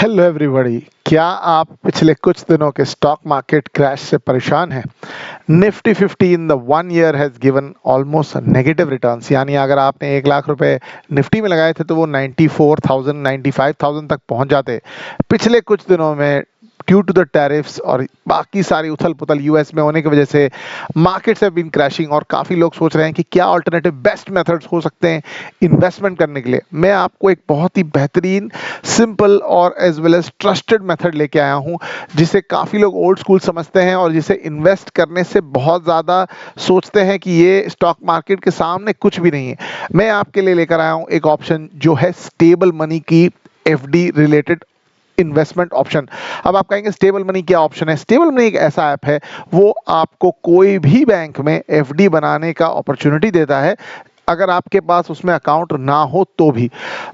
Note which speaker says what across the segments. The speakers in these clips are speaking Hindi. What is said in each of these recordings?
Speaker 1: Hello everybody. क्या आप पिछले कुछ दिनों के स्टॉक मार्केट क्रैश से परेशान हैं? Nifty 50 in the 1 year has given almost negative returns, यानी अगर आपने 1 लाख रुपए निफ्टी में लगाए थे तो वो 94,000 95,000 तक पहुंच जाते। पिछले कुछ दिनों में ड्यू टू द टैरिफ्स और बाकी सारी उथल पुथल यूएस में होने की वजह से मार्केट्स हैव बीन क्रैशिंग और काफ़ी लोग सोच रहे हैं कि क्या अल्टरनेटिव बेस्ट मेथड्स हो सकते हैं इन्वेस्टमेंट करने के लिए। मैं आपको एक बहुत ही बेहतरीन, सिंपल और as well as trusted method लेके आया हूं, जिसे काफ़ी लोग ओल्ड स्कूल समझते हैं और जिसे इन्वेस्ट करने से बहुत ज़्यादा सोचते हैं कि ये स्टॉक मार्केट के सामने कुछ भी नहीं है। मैं आपके लिए लेकर आया हूं एक ऑप्शन जो है स्टेबल मनी की एफडी रिलेटेड इन्वेस्टमेंट ऑप्शन। अब आप कहेंगे स्टेबल मनी क्या ऑप्शन है? स्टेबल मनी एक ऐसा ऐप है, वो आपको कोई भी बैंक में एफडी बनाने का अपॉर्चुनिटी देता है, अगर आपके पास उसमें अकाउंट ना हो तो भी।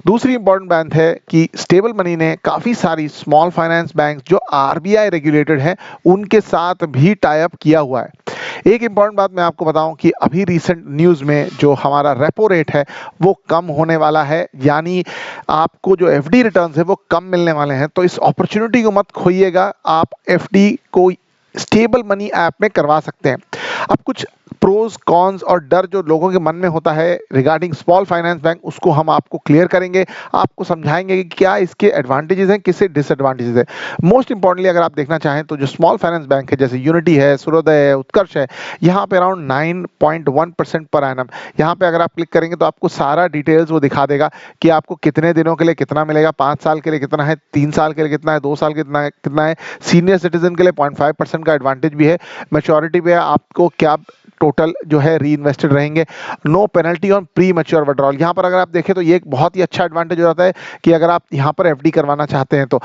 Speaker 1: दूसरी इंपॉर्टेंट बात है कि स्टेबल मनी ने काफ़ी सारी स्मॉल फाइनेंस बैंक जो आरबीआई रेगुलेटेड है उनके साथ भी टाई अप किया हुआ है। एक इंपॉर्टेंट बात मैं आपको बताऊं कि अभी रिसेंट न्यूज़ में जो हमारा रेपो रेट है वो कम होने वाला है, यानी आपको जो एफडी रिटर्न्स है वो कम मिलने वाले हैं। तो इस अपॉर्चुनिटी को मत खोइएगा, आप एफडी को स्टेबल मनी ऐप में करवा सकते हैं। अब कुछ प्रोज कॉन्स और डर जो लोगों के मन में होता है रिगार्डिंग स्मॉल फाइनेंस बैंक, उसको हम आपको क्लियर करेंगे, आपको समझाएंगे कि क्या इसके एडवांटेजेस हैं, किससे डिसएडवांटेजेस है। मोस्ट इंपॉर्टेंटली अगर आप देखना चाहें तो जो स्मॉल फाइनेंस बैंक है जैसे यूनिटी है, सूर्योदय है, उत्कर्ष है, यहाँ पे अराउंड 9.1% पर एनम। यहाँ पे अगर आप क्लिक करेंगे तो आपको सारा डिटेल्स वो दिखा देगा कि आपको कितने दिनों के लिए कितना मिलेगा, 5 साल के लिए कितना है, 3 साल के लिए कितना है, 2 साल के कितना है। सीनियर सिटीजन के लिए 0.5% का एडवांटेज भी है। मैच्योरिटी पे आपको क्या टोटल जो है री इन्वेस्टेड रहेंगे। No penalty on premature withdrawal. यहाँ पर अगर आप देखें तो ये एक बहुत ही अच्छा एडवांटेज हो जाता है कि अगर आप यहाँ पर एफडी करवाना चाहते हैं तो।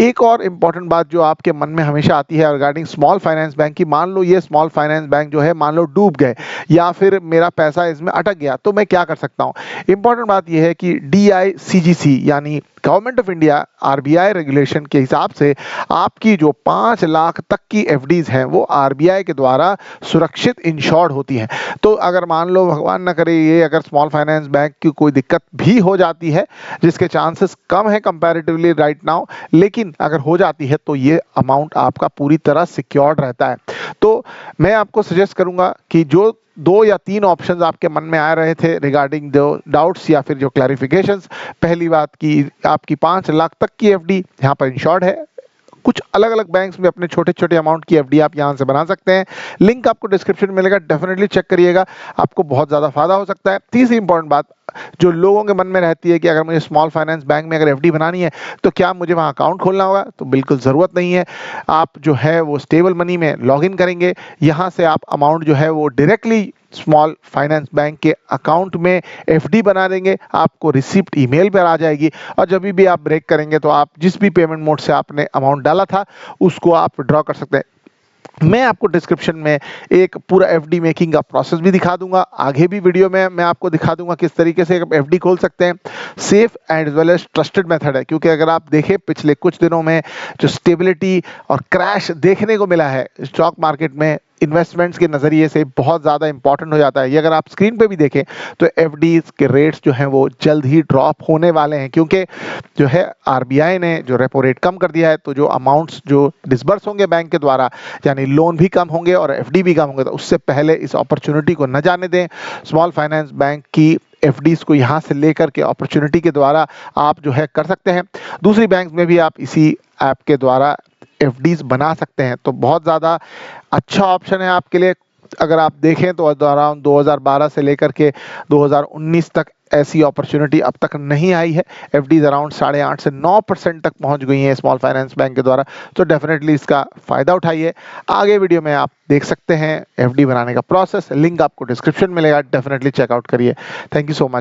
Speaker 1: एक और इम्पॉर्टेंट बात जो आपके मन में हमेशा आती है रिगार्डिंग स्मॉल फाइनेंस बैंक की, मान लो ये स्मॉल फाइनेंस बैंक जो है मान लो डूब गए या फिर मेरा पैसा इसमें अटक गया तो मैं क्या कर सकता हूँ। इंपॉर्टेंट बात यह है कि DICGC यानी government of India RBI regulation के हिसाब से आपकी जो 5 लाख तक की एफडीज हैं वो आरबीआई के द्वारा सुरक्षित इंश्योर्ड होती हैं। तो अगर मान लो भगवान ना करे ये अगर स्मॉल फाइनेंस बैंक की कोई दिक्कत भी हो जाती है, जिसके चांसेस कम है कंपैरेटिवली राइट नाउ, लेकिन अगर हो जाती है तो ये अमाउंट आपका पूरी तरह सिक्योर्ड रहता है। तो मैं आपको सजेस्ट करूंगा कि जो 2 या 3 ऑप्शंस आपके मन में आ रहे थे रिगार्डिंग जो डाउट्स या फिर जो क्लैरिफिकेशंस, पहली बात की आपकी 5 लाख तक की एफडी यहाँ पर इंश्योर्ड है। कुछ अलग अलग बैंक्स में अपने छोटे छोटे अमाउंट की एफडी आप यहां से बना सकते हैं। लिंक आपको डिस्क्रिप्शन में मिलेगा, डेफिनेटली चेक करिएगा, आपको बहुत ज़्यादा फायदा हो सकता है। तीसरी इंपॉर्टेंट बात जो लोगों के मन में रहती है कि अगर मुझे स्मॉल फाइनेंस बैंक में अगर एफडी बनानी है तो क्या मुझे वहां अकाउंट खोलना होगा? तो बिल्कुल ज़रूरत नहीं है। आप जो है वो स्टेबल मनी में लॉगिन करेंगे, यहाँ से आप अमाउंट जो है वो डायरेक्टली स्मॉल फाइनेंस बैंक के अकाउंट में एफडी बना देंगे, आपको रिसिप्ट ईमेल पर आ जाएगी और जब भी आप ब्रेक करेंगे तो आप जिस भी पेमेंट मोड से आपने अमाउंट डाला था उसको आप ड्रॉ कर सकते हैं। मैं आपको डिस्क्रिप्शन में एक पूरा एफडी मेकिंग का प्रोसेस भी दिखा दूंगा, आगे भी वीडियो में मैं आपको दिखा दूंगा किस तरीके से आप एफडी खोल सकते हैं। Safe and well as trusted method है, क्योंकि अगर आप देखें पिछले कुछ दिनों में जो स्टेबिलिटी और क्रैश देखने को मिला है स्टॉक मार्केट में, इन्वेस्टमेंट्स के नज़रिए से बहुत ज़्यादा इंपॉर्टेंट हो जाता है। ये अगर आप स्क्रीन पे भी देखें तो एफडीज के रेट्स जो हैं वो जल्द ही ड्रॉप होने वाले हैं, क्योंकि जो है आरबीआई ने जो रेपो रेट कम कर दिया है, तो जो अमाउंट्स जो डिसबर्स होंगे बैंक के द्वारा यानी लोन भी कम होंगे और एफडी भी कम होंगे, तो उससे पहले इस अपॉर्चुनिटी को न जाने दें। स्मॉल फाइनेंस बैंक की एफडीज को यहाँ से लेकर के अपॉर्चुनिटी के द्वारा आप जो है कर सकते हैं। दूसरी बैंक में भी आप इसी ऐप के द्वारा एफडीज बना सकते हैं, तो बहुत ज़्यादा अच्छा ऑप्शन है आपके लिए। अगर आप देखें तो अराउंड 2012 से लेकर के 2019 तक ऐसी अपॉर्चुनिटी अब तक नहीं आई है। एफडीज अराउंड 8.5 से 9% तक पहुंच गई हैं स्मॉल फाइनेंस बैंक के द्वारा, तो डेफिनेटली इसका फ़ायदा उठाइए। आगे वीडियो में आप देख सकते हैं एफडी बनाने का प्रोसेस, लिंक आपको डिस्क्रिप्शन में मिलेगा, डेफिनेटली चेकआउट करिए। Thank you so much.